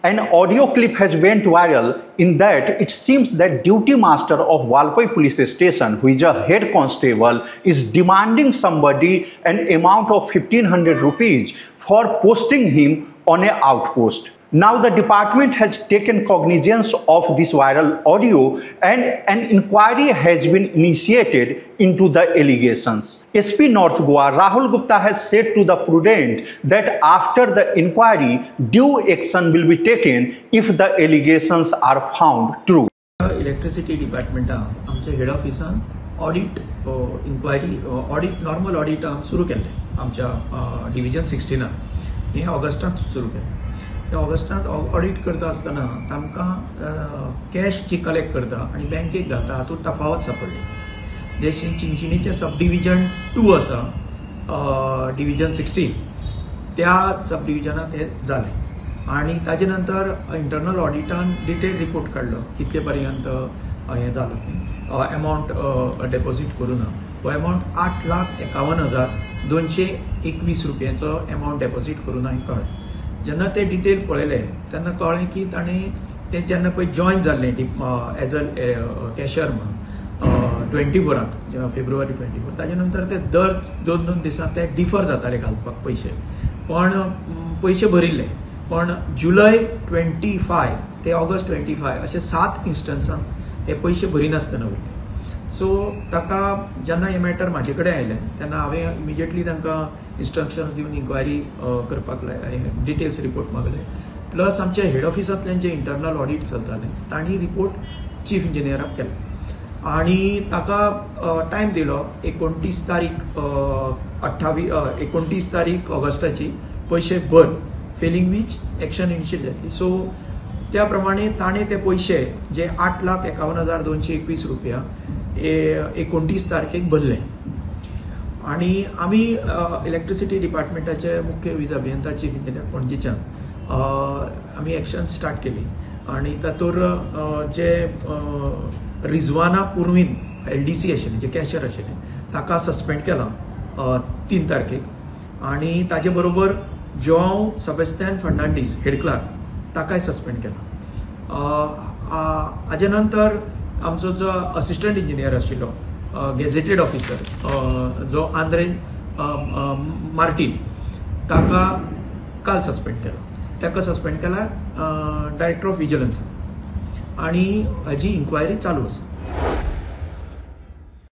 An audio clip has went viral in that it seems that duty master of Walpai police station, who is a head constable, is demanding somebody an amount of 1500 rupees for posting him on an outpost. Now the department has taken cognizance of this viral audio and an inquiry has been initiated into the allegations. SP North Goa Rahul Gupta has said to the Prudent that after the inquiry, due action will be taken if the allegations are found true. Electricity department आमच्या head ऑफिसान audit inquiry audit normal audit सुरू केले आमच्या division 16 हे ऑगस्टात सुरू केले. ऑगस्टात audit करता आसतना तांकां कॅश जी कलेक्ट करता आनी बँकेक घालता हातूंत तफावत सापडली. जे चिंचिणीचे सब डिव्हिजन 2 आसा डिव्हिजन 16 त्या सब डिव्हिजनात हे जालें आनी ताजे नंतर इंटरनल ऑडिटान डिटेल रिपोर्ट काडलो कितले पर्यंत हे जालो अमाउंट डेपॉझिट करूं ना. हो अमाउंट 8,51,221 रुपयांचो अमाउंट डेपॉझिट करूं ना हे कळ्ळें. जेन्ना ते डिटेल पळयले तेन्ना कळ्ळें की ताणें ते जेन्ना पळय जॉयन जाल्लें एज अ कॅशियर म्हणून 24 फेब्रुवारी 24 ताजे नंतर ते दर 2-2 दिसांक ते डिफर जाताले घालपाक पयशे, पण पयशे भरिल्ले, पण जुलय 25 ते ऑगस्ट 25 अशे 7 इन्स्टन्सान हे पयशे भरिनासतना उरले. सो ताका जेन्ना हे मॅटर म्हाजे कडेन आयलें तेन्ना हांवें इमिजिएटली तांकां इन्स्ट्रक्शन्स दिवन इन्क्वायरी करपाक डिटेल्स रिपोर्ट मागले. प्लस आमच्या हेड ऑफिसांतल्यान जे इंटरनल ऑडिट चलतालें तांणी रिपोर्ट चीफ इंजिनियराक केलो आनी ताका टायम दिलो 29 तारीख ऑगस्टाची पयशे भर, फेलिंग वीच एक्शन इनिशिएट जातली. सो त्या प्रमाणे ताणें ते पयशे जे 8,51,221 रुपया 29 तारखेक भरले. आणि आम्ही इलेक्ट्रिसिटी डिपार्टमेंटाचे मुख्य वीज अभियंता चीफ इंजिनियर पणजीच्यान आम्ही एक्शन स्टार्ट केली आणि तातूंत जे रिजवाना पुर्विन LDC आशिल्ले जे कॅशियर आशिल्ले ताका सस्पेंड केला 3 तारखेक आणि ताजे बरोबर जोआव सेबेस्टियन फर्नांडीस हेड क्लार्क ताकाय सस्पेंड केला. हाजे नंतर आमचो जो असिस्टंट इंजिनियर आशिल्लो गेजेटेड ऑफिसर जो आंद्रेन मार्टीन ताका काल सस्पेंड केला. ताका सस्पेंड केला डायरेक्टर ऑफ विजिलन्स आणि हाजी इन्क्वायरी चालू आसा.